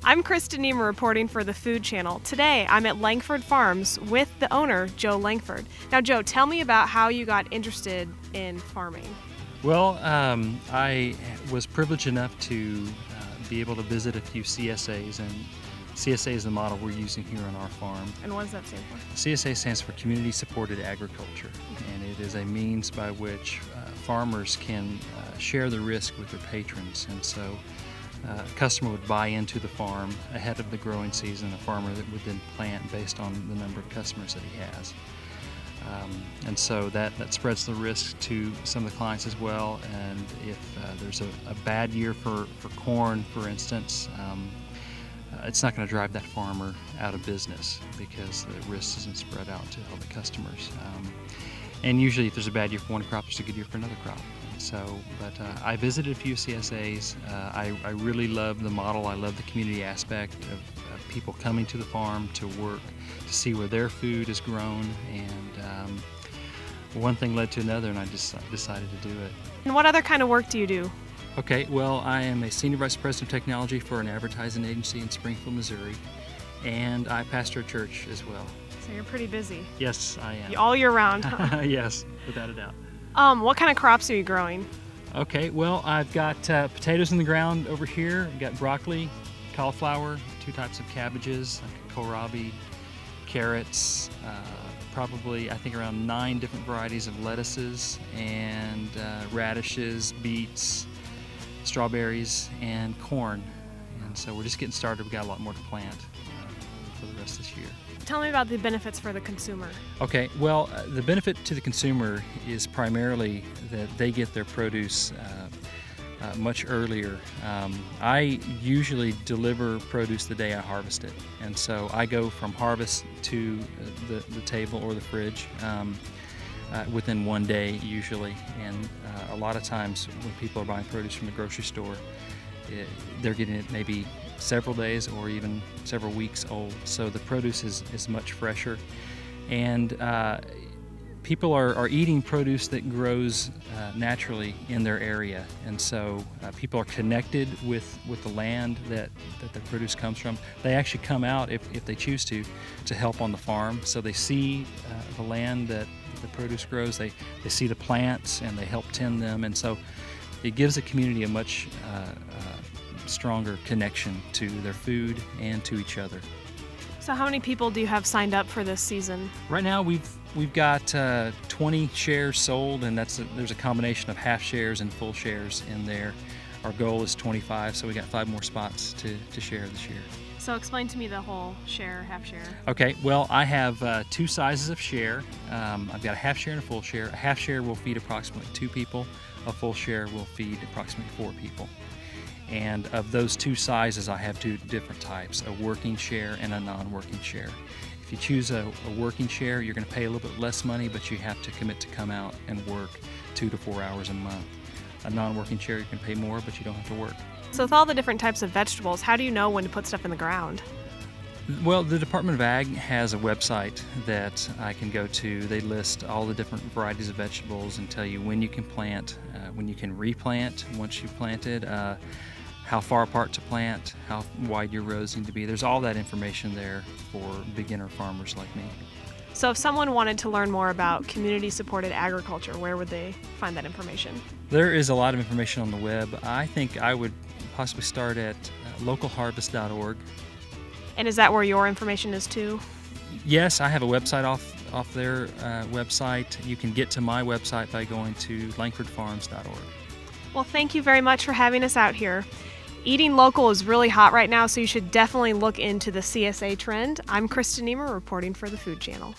I'm Kristen Niemer reporting for the Food Channel. Today, I'm at Langford Farms with the owner, Joe Langford. Now, Joe, tell me about how you got interested in farming. Well, I was privileged enough to be able to visit a few CSAs, and CSA is the model we're using here on our farm. And what does that stand for? CSA stands for Community Supported Agriculture, and it is a means by which farmers can share the risk with their patrons. And so a customer would buy into the farm ahead of the growing season, a farmer that would then plant based on the number of customers that he has. And so that spreads the risk to some of the clients as well. And if there's a bad year for corn, for instance, it's not going to drive that farmer out of business because the risk isn't spread out to all the customers. And usually if there's a bad year for one crop, there's a good year for another crop. But I visited a few CSAs. I really love the model. I love the community aspect of people coming to the farm to work, to see where their food is grown, and one thing led to another, and I just decided to do it. And what other kind of work do you do? Okay, well, I am a Senior Vice President of Technology for an advertising agency in Springfield, Missouri, and I pastor a church as well. So you're pretty busy. Yes, I am. All year round, huh? Yes, without a doubt. What kind of crops are you growing? Okay, well, I've got potatoes in the ground over here. I've got broccoli, cauliflower, 2 types of cabbages, like kohlrabi, carrots, probably I think around 9 different varieties of lettuces, and radishes, beets, strawberries, and corn. And so we're just getting started. We've got a lot more to plant for the rest of this year. Tell me about the benefits for the consumer. Okay, well, the benefit to the consumer is primarily that they get their produce much earlier. I usually deliver produce the day I harvest it, and so I go from harvest to the table or the fridge within 1 day usually. And a lot of times when people are buying produce from the grocery store, they're getting it maybe several days or even several weeks old. So the produce is much fresher, and people are eating produce that grows naturally in their area. And so people are connected with the land that the produce comes from. They actually come out, if they choose to help on the farm. So they see the land that the produce grows, they see the plants, and they help tend them. And so it gives the community a much stronger connection to their food and to each other. So how many people do you have signed up for this season? Right now we've got 20 shares sold, and there's a combination of half shares and full shares in there. Our goal is 25, so we got 5 more spots to share this year. So explain to me the whole share, half share. Okay, well, I have 2 sizes of share. I've got a half share and a full share. A half share will feed approximately 2 people. A full share will feed approximately 4 people. And of those 2 sizes, I have 2 different types, a working share and a non-working share. If you choose a working share, you're going to pay a little bit less money, but you have to commit to come out and work 2 to 4 hours a month. A non-working share, you can pay more, but you don't have to work. So with all the different types of vegetables, how do you know when to put stuff in the ground? Well, the Department of Ag has a website that I can go to. They list all the different varieties of vegetables and tell you when you can plant, when you can replant once you've planted, how far apart to plant, how wide your rows need to be. There's all that information there for beginner farmers like me. So if someone wanted to learn more about community-supported agriculture, where would they find that information? There is a lot of information on the web. I think I would possibly start at localharvest.org. And is that where your information is too? Yes, I have a website off their website. You can get to my website by going to langfordfarms.org. Well, thank you very much for having us out here. Eating local is really hot right now, so you should definitely look into the CSA trend. I'm Kristen Niemer reporting for the Food Channel.